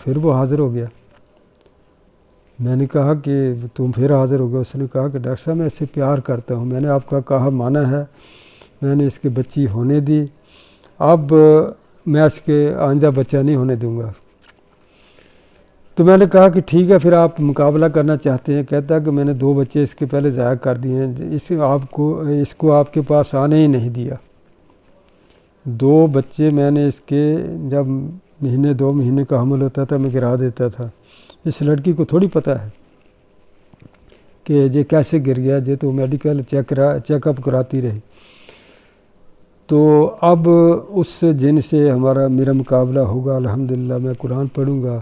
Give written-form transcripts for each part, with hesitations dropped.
پھر وہ حاضر ہو گیا. میں نے کہا کہ تم پھر حاضر ہو گئے. اس نے کہا کہ ڈاکٹر صاحب میں اس سے پیار کرتا ہوں, میں نے آپ کا کہا مانا ہے, میں نے اس کی بچی ہونے دی, اب میں اس کے آئندہ بچہ نہیں ہونے دوں گا. تو میں نے کہا کہ ٹھیک ہے پھر آپ مقابلہ کرنا چاہتے ہیں. کہتا ہے کہ میں نے 2 بچے اس کے پہلے ضائع کر دیے ہیں, اس کو آپ کے پاس آنے ہی نہیں دیا. 2 بچے میں نے اس کے جب 2 مہینے کا حمل ہوتا تھا میں گرا دیتا تھا. اس لڑکی کو تھوڑی پتہ ہے کہ یہ کیسے گر گیا, یہ تو میڈیکل چیک اپ کراتی رہی. تو اب اس جن سے میرا مقابلہ ہوگا الحمدللہ. میں قرآن پڑھوں گا,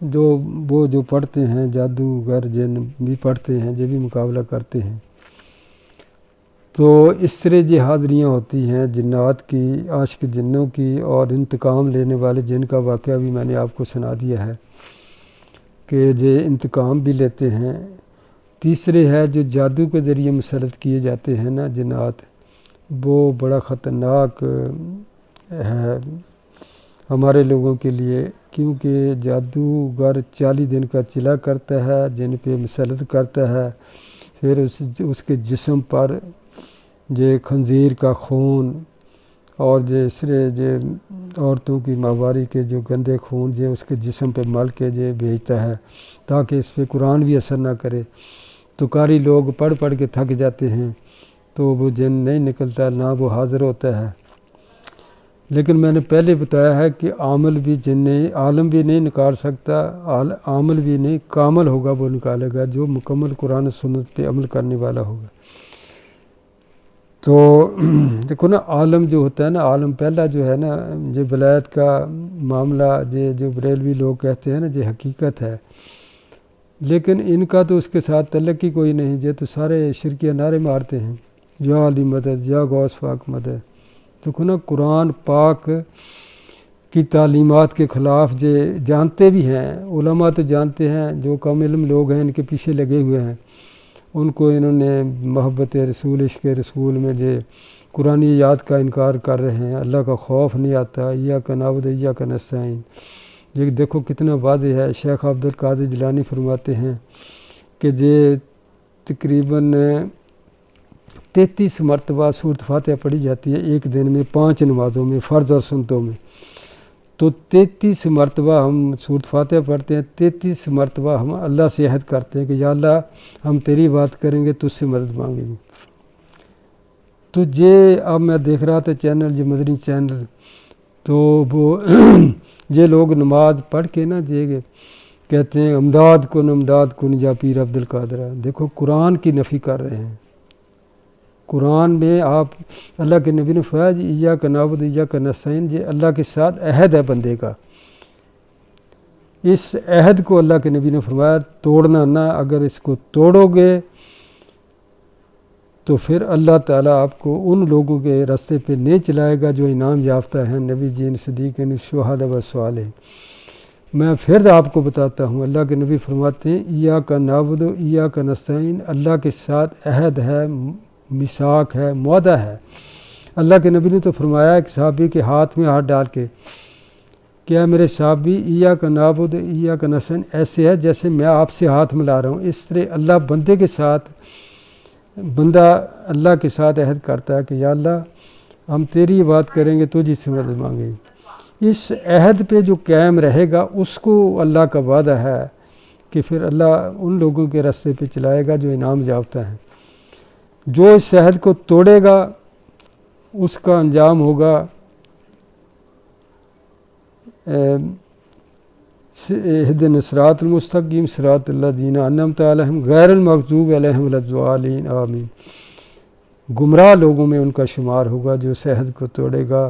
جو پڑھتے ہیں جادوگر جن بھی پڑھتے ہیں, یہ بھی مقابلہ کرتے ہیں. تو اس طرح یہ حاضریاں ہوتی ہیں جنات کی, عاشق جنوں کی, اور انتقام لینے والے جن کا واقعہ بھی میں نے آپ کو سنا دیا ہے کہ یہ انتقام بھی لیتے ہیں. تیسرے ہے جو جادو کے ذریعے مسلط کیے جاتے ہیں نا جنات, وہ بڑا خطرناک ہے ہمارے لوگوں کے لیے, کیونکہ جادوگر 40 دن کا چلا کرتا ہے, جن پہ مسلط کرتا ہے, پھر اس کے جسم پر یہ خنزیر کا خون اور عورتوں کی ماہواری کے جو گندے خون اس کے جسم پہ مل کے بھیجتا ہے تاکہ اس پہ قرآن بھی اثر نہ کرے. تو قاری لوگ پڑھ کے تھک جاتے ہیں, تو وہ جن نہیں نکلتا, نہ وہ حاضر ہوتا ہے. لیکن میں نے پہلے بتایا ہے کہ عامل بھی نہیں نکال سکتا, عامل بھی نہیں, کامل ہوگا وہ نکالے گا جو مکمل قرآن و سنت پہ عمل کرنے والا ہوگا. تو دیکھو نا, عالم جو ہوتا ہے نا, عالم پہلا جو ہے نا, یہ ولایت کا معاملہ جو بریلوی لوگ کہتے ہیں نا, یہ حقیقت ہے. لیکن ان کا تو اس کے ساتھ تعلق ہی کوئی نہیں, یہ تو سارے شرکیہ نعرے مارتے ہیں, یا علی مدد, یا غوث پاک مدد. دیکھو نا, قرآن پاک کی تعلیمات کے خلاف جانتے بھی ہیں, علماء تو جانتے ہیں, جو کم علم لوگ ہیں ان کے پیچھے لگے ہوئے ہیں, ان کو انہوں نے محبت رسول, عشق رسول میں قرآنی یاد کا انکار کر رہے ہیں. اللہ کا خوف نہیں آتا, ایاک نعبد و ایاک نستعین. یہ دیکھو کتنا واضح ہے. شیخ عبدالقادر جیلانی فرماتے ہیں کہ یہ تقریباً 33 مرتبہ سورۃ فاتحہ پڑھی جاتی ہے ایک دن میں 5 نمازوں میں, فرض اور سنتوں میں. تو 33 مرتبہ ہم سورۃ فاتحہ پڑھتے ہیں, 33 مرتبہ ہم اللہ سے عہد کرتے ہیں کہ یا اللہ ہم تیری بات کریں گے, تجھ سے مدد مانگیں گے. تو اب میں دیکھ رہا تھا چینل, مدنی چینل, تو وہ یہ لوگ نماز پڑھ کے نا کہتے ہیں امداد کن یا پیر عبدالقادر. دیکھو قرآن کی نفی کر رہے ہیں. قرآن میں آپ اللہ کے نبی نے فرمایا ایاک نعبد و ایاک نستعین, یہ اللہ کے ساتھ عہد ہے بندے کا. اس عہد کو اللہ کے نبی نے فرمایا توڑنا نہ, اگر اس کو توڑو گے تو پھر اللہ تعالیٰ آپ کو ان لوگوں کے راستے پہ نہیں چلائے گا جو انعام یافتہ ہیں, نبی جین, صدیقین, شہداء و صالحین. میں پھر آپ کو بتاتا ہوں, اللہ کے نبی فرماتے ہیں ایاک نعبد و ایاک نستعین, اللہ کے ساتھ عہد ہے, میثاق ہے, معاہدہ ہے. اللہ کے نبی نے تو فرمایا ایک صحابی کے ہاتھ میں ہاتھ ڈال کے, کیا میرے صحابی ایاک نعبد و ایاک نستعین ایسے ہے جیسے میں آپ سے ہاتھ ملا رہا ہوں. اس طرح اللہ بندے کے ساتھ, بندہ اللہ کے ساتھ عہد کرتا ہے کہ یا اللہ ہم تیری بات کریں گے, تجھ سے مدد مانگیں گے. اس عہد پہ جو قائم رہے گا اس کو اللہ کا وعدہ ہے کہ پھر اللہ ان لوگوں کے راستے پہ چلائے گا جو انعام یافتہ ہیں. جو اس عہد کو توڑے گا اس کا انجام ہوگا اہدنا الصراط المستقیم صراط الذین انعمت علیہم غیر المغضوب علیہم ولا الضالین آمین. گمراہ لوگوں میں ان کا شمار ہوگا جو اس عہد کو توڑے گا,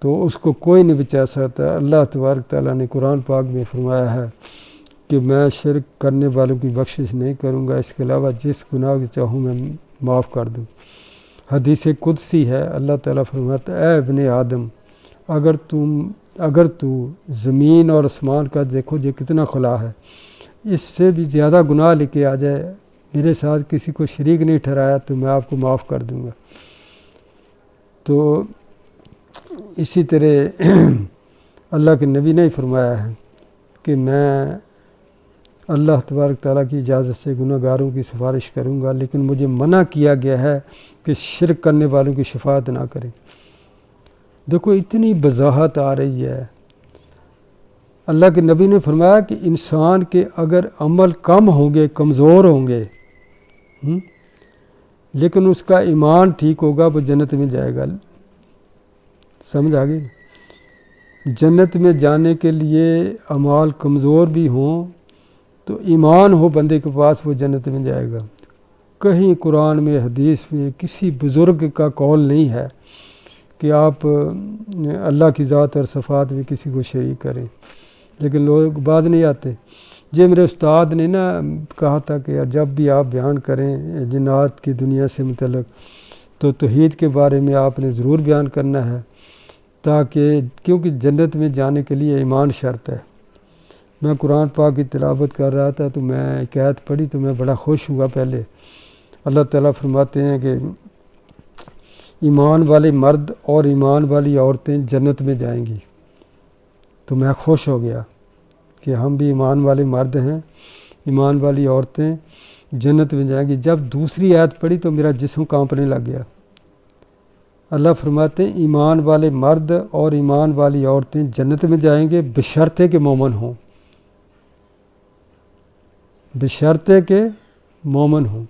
تو اس کو کوئی نہیں بچا سکتا. اللہ تبارک تعالیٰ نے قرآن پاک میں فرمایا ہے کہ میں شرک کرنے والوں کی بخشش نہیں کروں گا, اس کے علاوہ جس گناہ کو چاہوں میں معاف کر دوں. حدیث قدسی ہے, اللہ تعالیٰ فرماتا ہے اے ابن آدم, اگر تو زمین اور آسمان کا, دیکھو یہ کتنا خلا ہے, اس سے بھی زیادہ گناہ لے کے آ جائے, میرے ساتھ کسی کو شریک نہیں ٹھہرایا, تو میں آپ کو معاف کر دوں گا. تو اسی طرح اللہ کے نبی نے فرمایا ہے کہ میں اللہ تبارک تعالیٰ کی اجازت سے گناہ گاروں کی سفارش کروں گا، لیکن مجھے منع کیا گیا ہے کہ شرک کرنے والوں کی شفاعت نہ کریں۔ دیکھو اتنی وضاحت آ رہی ہے۔ اللہ کے نبی نے فرمایا کہ انسان کے اگر عمل کم ہوں گے، کمزور ہوں گے، لیکن اس کا ایمان ٹھیک ہوگا، وہ جنت میں جائے گا۔ سمجھ آ گئی؟ جنت میں جانے کے لیے اعمال کمزور بھی ہوں تو ایمان ہو بندے کے پاس، وہ جنت میں جائے گا۔ کہیں قرآن میں حدیث میں کسی بزرگ کا قول نہیں ہے کہ آپ اللہ کی ذات اور صفات میں کسی کو شریک کریں، لیکن لوگ بعد نہیں آتے۔ یہ میرے استاد نے نا کہا تھا کہ جب بھی آپ بیان کریں جنات کی دنیا سے متعلق تو توحید کے بارے میں آپ نے ضرور بیان کرنا ہے، تاکہ کیونکہ جنت میں جانے کے لیے ایمان شرط ہے۔ میں قرآن پاک کی تلاوت کر رہا تھا تو میں ایک آیت پڑھی تو میں بڑا خوش ہوا۔ پہلے اللہ تعالیٰ فرماتے ہیں کہ ایمان والے مرد اور ایمان والی عورتیں جنت میں جائیں گی، تو میں خوش ہو گیا کہ ہم بھی ایمان والے مرد ہیں، ایمان والی عورتیں جنت میں جائیں گی۔ جب دوسری آیت پڑھی تو میرا جسم کانپنے لگ گیا۔ اللہ فرماتے ہیں ایمان والے مرد اور ایمان والی عورتیں جنت میں جائیں گے بشرطے کہ مومن ہوں، بشرطے کہ مومن ہوں۔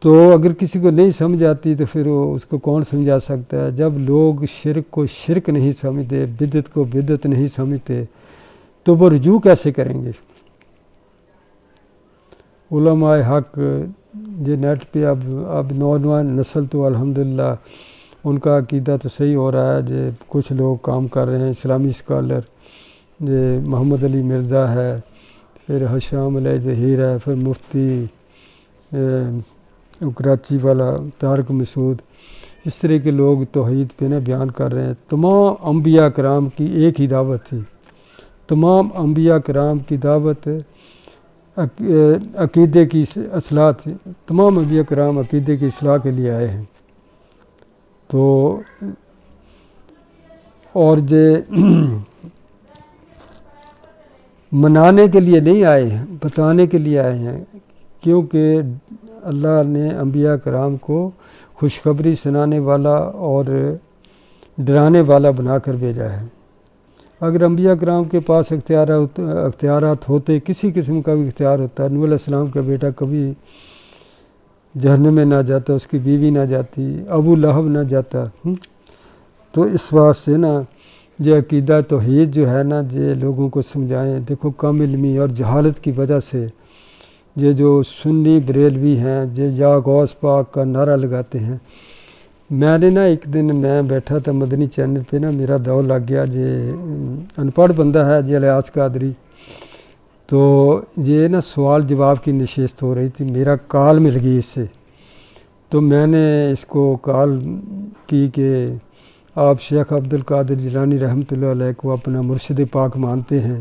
تو اگر کسی کو نہیں سمجھ آتی تو پھر اس کو کون سمجھا سکتا ہے؟ جب لوگ شرک کو شرک نہیں سمجھتے، بدعت کو بدعت نہیں سمجھتے، تو وہ رجوع کیسے کریں گے؟ علماء حق یہ نیٹ پہ اب نوجوان نسل تو الحمدللہ ان کا عقیدہ تو صحیح ہو رہا ہے۔ جو کچھ لوگ کام کر رہے ہیں، اسلامی اسکالر، جو محمد علی مرزا ہے، پھر حشام علیہ ظہیر ہے، پھر مفتی کراچی والا طارق مسعود، اس طرح کے لوگ توحید پہ نا بیان کر رہے ہیں۔ تمام انبیاء کرام کی ایک ہی دعوت تھی، تمام انبیاء کرام کی دعوت عقیدے کی اصلاح تھی، تمام انبیاء کرام عقیدے کی اصلاح کے لیے آئے ہیں۔ تو اور منانے کے لیے نہیں آئے ہیں، بتانے کے لیے آئے ہیں، کیونکہ اللہ نے انبیاء کرام کو خوشخبری سنانے والا اور ڈرانے والا بنا کر بھیجا ہے۔ اگر انبیاء کرام کے پاس اختیارات ہوتے، کسی قسم کا بھی اختیار ہوتا، نوح علیہ السلام کا بیٹا کبھی جہنم میں نہ جاتا، اس کی بیوی نہ جاتی، ابو لہب نہ جاتا۔ تو اس واسطے نا یہ عقیدہ توحید جو ہے نا، یہ لوگوں کو سمجھائیں۔ دیکھو کم علمی اور جہالت کی وجہ سے یہ جو سنی بریلوی ہیں یہ یا غوث پاک کا نعرہ لگاتے ہیں۔ میں نے نا ایک دن میں بیٹھا تھا مدنی چینل پہ نا، میرا دور لگ گیا، یہ ان پڑھ بندہ ہے جی الیاس قادری، تو یہ نا سوال جواب کی نشست ہو رہی تھی، میرا کال مل گئی اس سے، تو میں نے اس کو کال کی کہ آپ شیخ عبدالقادر جیلانی رحمۃ اللہ علیہ کو اپنا مرشد پاک مانتے ہیں؟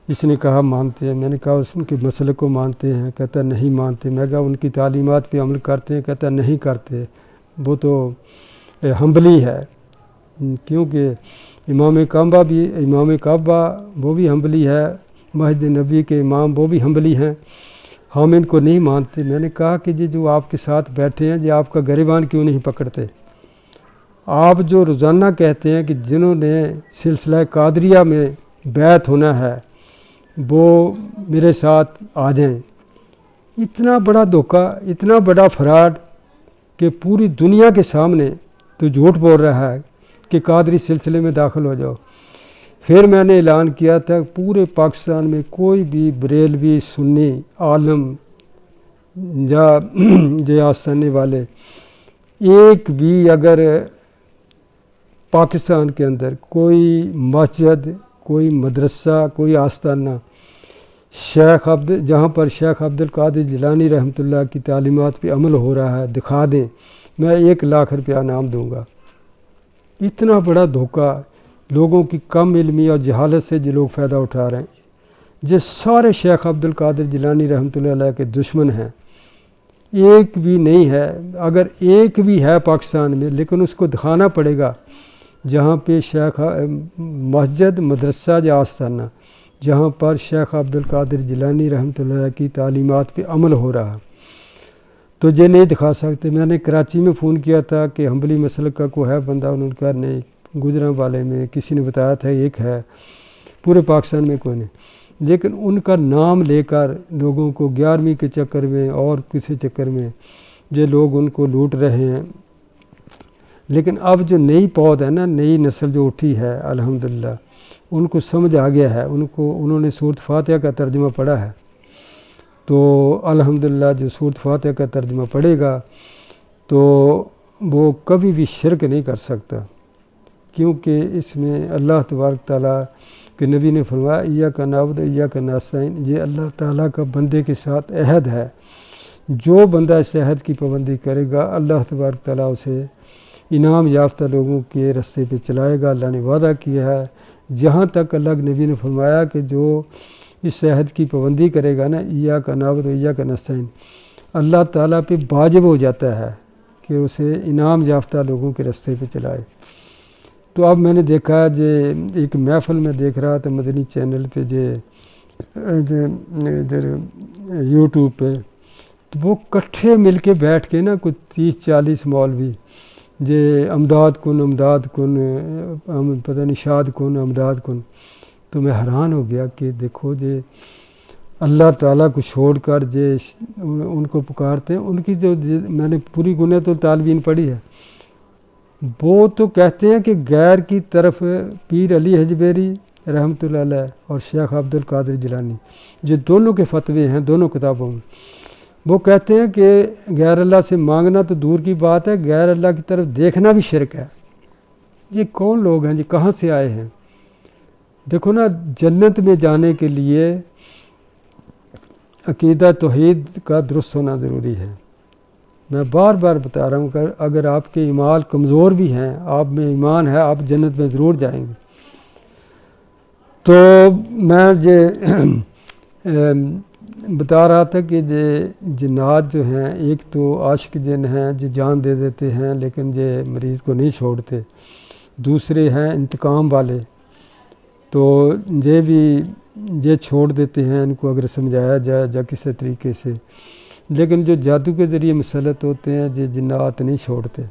اس نے کہا مانتے ہیں۔ میں نے کہا اس کے مسئلے کو مانتے ہیں؟ کہتا نہیں مانتے۔ میں کہا ان کی تعلیمات پہ عمل کرتے ہیں؟ کہتا نہیں کرتے، وہ تو ہمبلی ہے، کیونکہ امام کعبہ وہ بھی ہمبلی ہے، مسجد نبی کے امام وہ بھی ہمبلی ہیں، ہم ان کو نہیں مانتے۔ میں نے کہا کہ جو آپ کے ساتھ بیٹھے ہیں یہ آپ کا گریبان کیوں نہیں پکڑتے؟ آپ جو روزانہ کہتے ہیں کہ جنہوں نے سلسلہ قادریہ میں بیعت ہونا ہے وہ میرے ساتھ آ جائیں، اتنا بڑا دھوکہ، اتنا بڑا فراڈ کہ پوری دنیا کے سامنے تو جھوٹ بول رہا ہے کہ قادری سلسلے میں داخل ہو جاؤ۔ پھر میں نے اعلان کیا تھا پورے پاکستان میں کوئی بھی بریلوی سنی عالم یا آستانے والے ایک بھی اگر پاکستان کے اندر کوئی مسجد، کوئی مدرسہ، کوئی آستانہ جہاں پر شیخ عبدالقادر جیلانی رحمۃ اللہ کی تعلیمات پہ عمل ہو رہا ہے دکھا دیں، میں 1 لاکھ روپیہ انعام دوں گا۔ اتنا بڑا دھوکہ، لوگوں کی کم علمی اور جہالت سے جو لوگ فائدہ اٹھا رہے ہیں، جو سارے شیخ عبدالقادر جیلانی رحمۃ اللہ علیہ کے دشمن ہیں، ایک بھی نہیں ہے، اگر ایک بھی ہے پاکستان میں، لیکن اس کو دکھانا پڑے گا جہاں پہ شیخ مسجد مدرسہ یا آستانہ جہاں پر شیخ عبد القادر جیلانی رحمۃ اللہ علیہ کی تعلیمات پہ عمل ہو رہا، تو یہ نہیں دکھا سکتے۔ میں نے کراچی میں فون کیا تھا کہ حنبلی مسلک کا کوئی ہے بندہ، انہوں نے کہا نہیں، گجراں والے میں کسی نے بتایا تھا ایک ہے، پورے پاکستان میں کوئی نہیں۔ لیکن ان کا نام لے کر لوگوں کو 11ویں کے چکر میں اور کسی چکر میں جو لوگ ان کو لوٹ رہے ہیں۔ لیکن اب جو نئی پود ہے نا، نئی نسل جو اٹھی ہے الحمدللہ، ان کو سمجھ آ گیا ہے، انہوں نے سورۃ فاتحہ کا ترجمہ پڑھا ہے، تو الحمدللہ جو سورۃ فاتحہ کا ترجمہ پڑھے گا تو وہ کبھی بھی شرک نہیں کر سکتا، کیونکہ اس میں اللہ تبارک تعالیٰ کہ نبی نے فرمایا ایاک نعبد و ایاک نستعین، یہ اللہ تعالیٰ کا بندے کے ساتھ عہد ہے، جو بندہ اس عہد کی پابندی کرے گا اللہ تبارک تعالیٰ اسے انعام یافتہ لوگوں کے رستے پہ چلائے گا۔ اللہ نے وعدہ کیا ہے، جہاں تک اللہ کے نبی نے فرمایا کہ جو اس عہد کی پابندی کرے گا نا، ایاک نعبد و ایاک نستعین، اللہ تعالیٰ پہ واجب ہو جاتا ہے کہ اسے انعام یافتہ لوگوں کے رستے پہ چلائے۔ تو اب میں نے دیکھا ایک محفل میں دیکھ رہا تھا مدنی چینل پہ ادھر یوٹیوب پہ، تو وہ کٹھے مل کے بیٹھ کے نا کوئی 30-40 مولوی امداد کن پتہ نہیں شاد کن امداد کن، تو میں حیران ہو گیا کہ دیکھو اللہ تعالیٰ کو چھوڑ کر ان کو پکارتے ہیں۔ ان کی جو میں نے پوری گنیت الطالبین پڑھی ہے، وہ تو کہتے ہیں کہ غیر کی طرف پیر علی حجویری رحمۃ اللہ علیہ اور شیخ عبد القادر جیلانی، جو دونوں کے فتوے ہیں دونوں کتابوں میں، وہ کہتے ہیں کہ غیر اللہ سے مانگنا تو دور کی بات ہے، غیر اللہ کی طرف دیکھنا بھی شرک ہے۔ یہ کون لوگ ہیں جی، کہاں سے آئے ہیں؟ دیکھو نا، جنت میں جانے کے لیے عقیدہ توحید کا درست ہونا ضروری ہے۔ میں بار بار بتا رہا ہوں کہ اگر آپ کے اعمال کمزور بھی ہیں، آپ میں ایمان ہے، آپ جنت میں ضرور جائیں گے۔ تو میں بتا رہا تھا کہ جنات جو ہیں، ایک تو عاشق جن ہیں جو جان دے دیتے ہیں لیکن یہ مریض کو نہیں چھوڑتے، دوسرے ہیں انتقام والے، تو یہ بھی یہ چھوڑ دیتے ہیں ان کو اگر سمجھایا جائے یا کسی طریقے سے، لیکن جو جادو کے ذریعے مسلط ہوتے ہیں یہ جنات نہیں چھوڑتے،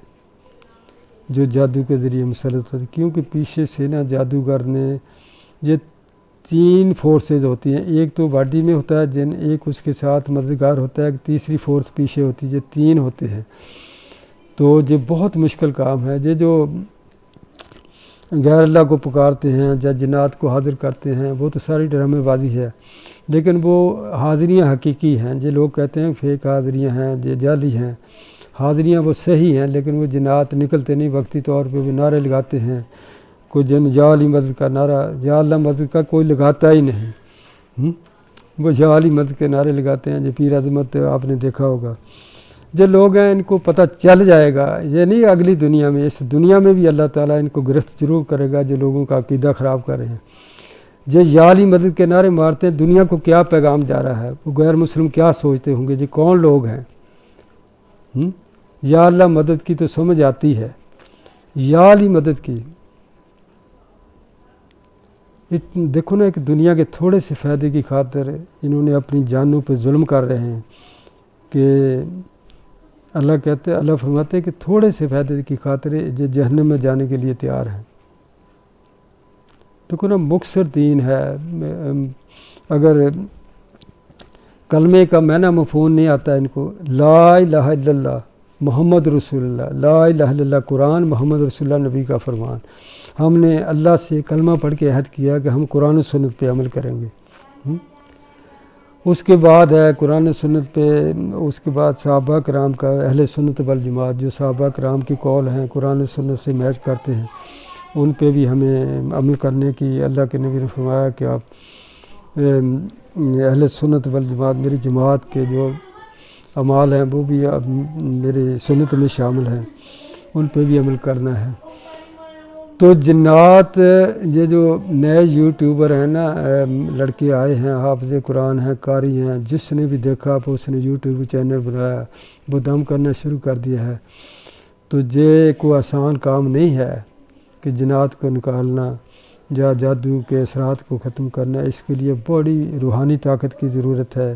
جو جادو کے ذریعے مسلط ہوتے، کیونکہ پیچھے سے نا جادوگر نے یہ 3 فورسز ہوتی ہیں، ایک تو باڈی میں ہوتا ہے جن، ایک اس کے ساتھ مددگار ہوتا ہے، تیسری فورس پیچھے ہوتی ہے، یہ 3 ہوتے ہیں۔ تو یہ بہت مشکل کام ہے، یہ جو غیر اللہ کو پکارتے ہیں یا جنات کو حاضر کرتے ہیں وہ تو ساری ڈرامے بازی ہے، لیکن وہ حاضریاں حقیقی ہیں۔ یہ لوگ کہتے ہیں فیک حاضریاں ہیں، یہ جعلی ہیں، حاضریاں وہ صحیح ہیں لیکن وہ جنات نکلتے نہیں، وقتی طور پہ وہ نعرے لگاتے ہیں، کوئی یا علی مدد کا نعرہ، یا اللہ مدد کا کوئی لگاتا ہی نہیں، وہ یا علی مدد کے نعرے لگاتے ہیں۔ یہ پیر عظمت آپ نے دیکھا ہوگا، جو لوگ ہیں ان کو پتہ چل جائے گا، یہ نہیں اگلی دنیا میں، اس دنیا میں بھی اللہ تعالیٰ ان کو گرفت ضرور کرے گا جو لوگوں کا عقیدہ خراب کر رہے ہیں۔ جو یا علی مدد کے نعرے مارتے ہیں، دنیا کو کیا پیغام جا رہا ہے، وہ غیر مسلم کیا سوچتے ہوں گے، جی کون لوگ ہیں؟ یا اللہ مدد کی تو سمجھ آتی ہے، یا علی مدد کی دیکھو نا، ایک دنیا کے تھوڑے سے فائدے کی خاطر انہوں نے اپنی جانوں پہ ظلم کر رہے ہیں، کہ اللہ کہتے ہیں، اللہ فرماتے ہیں کہ تھوڑے سے فائدے کی خاطر یہ جہنم میں جانے کے لیے تیار ہیں۔ دیکھو نا، مختصر دین ہے، اگر کلمے کا معنی مفہوم نہیں آتا ان کو، لا الہ الا اللہ محمد رسول اللہ، لا الہ الا اللہ قرآن، محمد رسول اللہ نبی کا فرمان، ہم نے اللہ سے کلمہ پڑھ کے عہد کیا کہ ہم قرآن و سنت پہ عمل کریں گے۔ اس کے بعد ہے قرآن و سنت پہ، اس کے بعد صحابہ کرام کا، اہل سنت والجماعت جو صحابہ کرام کی قول ہیں قرآن و سنت سے میچ کرتے ہیں، ان پہ بھی ہمیں عمل کرنے کی اللہ کے نبی نے فرمایا کہ آپ اہل سنت والجماعت، میری جماعت کے جو اعمال ہیں وہ بھی اب میری سنت میں شامل ہیں، ان پہ بھی عمل کرنا ہے۔ تو جنات، یہ جو نئے یوٹیوبر ہیں نا، لڑکے آئے ہیں، حافظ قرآن ہیں، قاری ہیں، جس نے بھی دیکھا اس نے یوٹیوب چینل بنایا، وہ دم کرنا شروع کر دیا ہے۔ تو یہ کوئی آسان کام نہیں ہے کہ کہ جنات کو نکالنا یا جادو کے اثرات کو ختم کرنا، اس کے لیے بڑی روحانی طاقت کی ضرورت ہے۔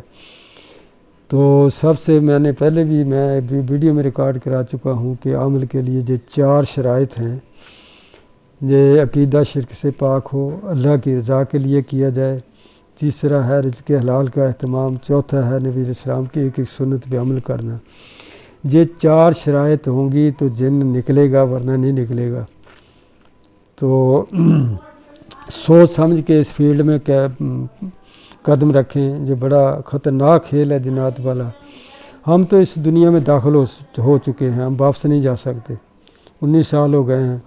تو سب سے میں نے پہلے بھی میں ویڈیو میں ریکارڈ کرا چکا ہوں کہ عمل کے لیے یہ 4 شرائط ہیں۔ یہ عقیدہ شرک سے پاک ہو، اللہ کی رضا کے لیے کیا جائے، تیسرا ہے رزق حلال کا اہتمام، چوتھا ہے نبی علیہ السلام کی ایک ایک سنت پہ عمل کرنا۔ یہ 4 شرائط ہوں گی تو جن نکلے گا، ورنہ نہیں نکلے گا۔ تو سوچ سمجھ کے اس فیلڈ میں قدم رکھیں، یہ بڑا خطرناک کھیل ہے جنات والا۔ ہم تو اس دنیا میں داخل ہو چکے ہیں، ہم واپس نہیں جا سکتے، 19 سال ہو گئے ہیں۔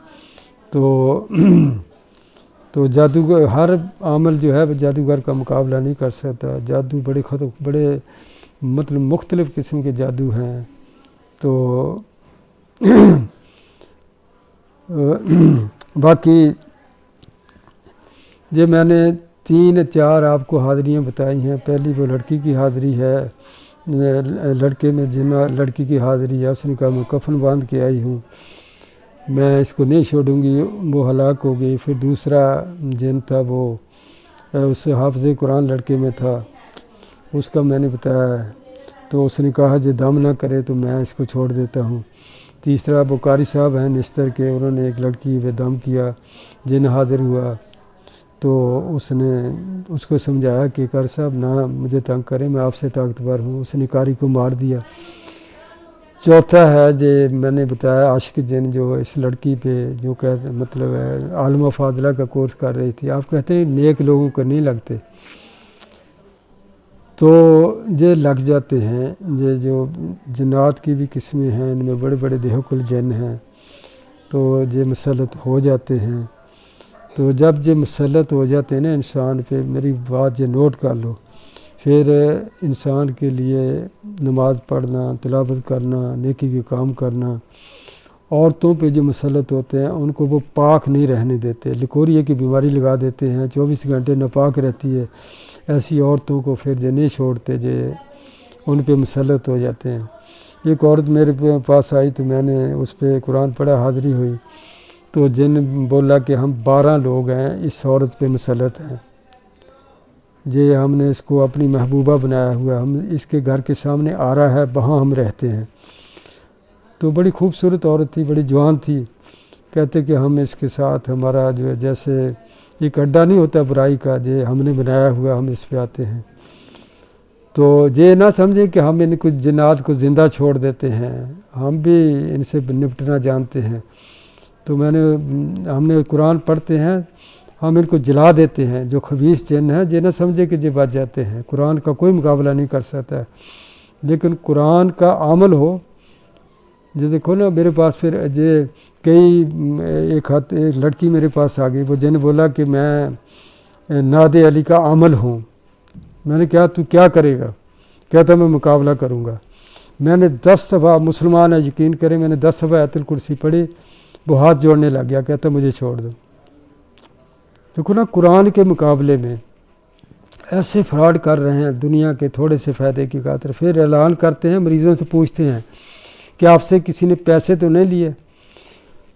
تو جادوگر، ہر عمل جو ہے وہ جادوگر کا مقابلہ نہیں کر سکتا۔ جادو بڑے مطلب مختلف قسم کے جادو ہیں۔ تو باقی یہ میں نے 3-4 آپ کو حاضریاں بتائی ہیں۔ پہلی وہ لڑکی کی حاضری ہے، لڑکے میں جن لڑکی کی حاضری ہے، اس نے کہا میں کفن باندھ کے آئی ہوں، میں اس کو نہیں چھوڑوں گی، وہ ہلاک ہو گئی۔ پھر دوسرا جن تھا، وہ اس حافظ قرآن لڑکے میں تھا، اس کا میں نے بتایا، تو اس نے کہا جو دم نہ کرے تو میں اس کو چھوڑ دیتا ہوں۔ تیسرا وہ قاری صاحب ہیں نستر کے، انہوں نے ایک لڑکی پہ دم کیا، جن حاضر ہوا، تو اس نے اس کو سمجھایا کہ قاری صاحب نہ مجھے تنگ کریں، میں آپ سے طاقتور ہوں، اس نے قاری کو مار دیا۔ چوتھا ہے جو میں نے بتایا عاشق جن، جو اس لڑکی پہ جو کہتے مطلب ہے عالمہ فاضلہ کا کورس کر رہی تھی۔ آپ کہتے ہیں نیک لوگوں کو نہیں لگتے، تو یہ لگ جاتے ہیں۔ یہ جو جنات کی بھی قسمیں ہیں، ان میں بڑے بڑے دیہک الجن ہیں، تو یہ مسلط ہو جاتے ہیں۔ تو جب یہ مسلط ہو جاتے ہیں نا انسان پہ، میری بات یہ نوٹ کر لو، پھر انسان کے لیے نماز پڑھنا، تلاوت کرنا، نیکی کے کام کرنا، عورتوں پہ جو مسلط ہوتے ہیں ان کو وہ پاک نہیں رہنے دیتے، لکوریا کی بیماری لگا دیتے ہیں، 24 گھنٹے ناپاک رہتی ہے، ایسی عورتوں کو پھر جو نہیں چھوڑتے، جو ان پہ مسلط ہو جاتے ہیں۔ ایک عورت میرے پاس آئی تو میں نے اس پہ قرآن پڑھا، حاضری ہوئی، تو جن بولا کہ ہم 12 لوگ ہیں اس عورت پہ مسلط ہیں، یہ ہم نے اس کو اپنی محبوبہ بنایا ہوا ہے، ہم اس کے گھر کے سامنے آ رہا ہے، وہاں ہم رہتے ہیں۔ تو بڑی خوبصورت عورت تھی، بڑی جوان تھی، کہتے کہ ہم اس کے ساتھ ہمارا جو ہے جیسے ایک اڈا نہیں ہوتا برائی کا، جو ہم نے بنایا ہوا، ہم اس پہ آتے ہیں۔ تو یہ نہ سمجھیں کہ ہم ان کو جنات کو زندہ چھوڑ دیتے ہیں، ہم بھی ان سے نپٹنا جانتے ہیں۔ تو ہم نے قرآن پڑھتے ہیں، ہم ان کو جلا دیتے ہیں، جو خبیث جن ہیں، یہ نہ سمجھے کہ یہ بچ جاتے ہیں، قرآن کا کوئی مقابلہ نہیں کر سکتا ہے، لیکن قرآن کا عمل ہو۔ جو دیکھو نا میرے پاس پھر ایک لڑکی میرے پاس آ گئی، وہ جن بولا کہ میں ناد علی کا عمل ہوں۔ میں نے کہا تو کیا کرے گا؟ کہتا میں مقابلہ کروں گا۔ میں نے 10 دفعہ، مسلمان ہے یقین کریں، میں نے 10 دفعہ آیت الکرسی پڑھی، وہ ہاتھ جوڑنے لگ گیا، کہتا مجھے چھوڑ دو۔ دیکھو نا قرآن کے مقابلے میں ایسے فراڈ کر رہے ہیں دنیا کے تھوڑے سے فائدے کی خاطر، پھر اعلان کرتے ہیں، مریضوں سے پوچھتے ہیں کہ آپ سے کسی نے پیسے تو نہیں لیے؟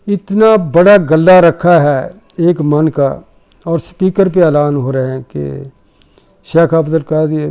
اتنا بڑا گلہ رکھا ہے 1 من کا، اور سپیکر پہ اعلان ہو رہے ہیں کہ شیخ عبد القادر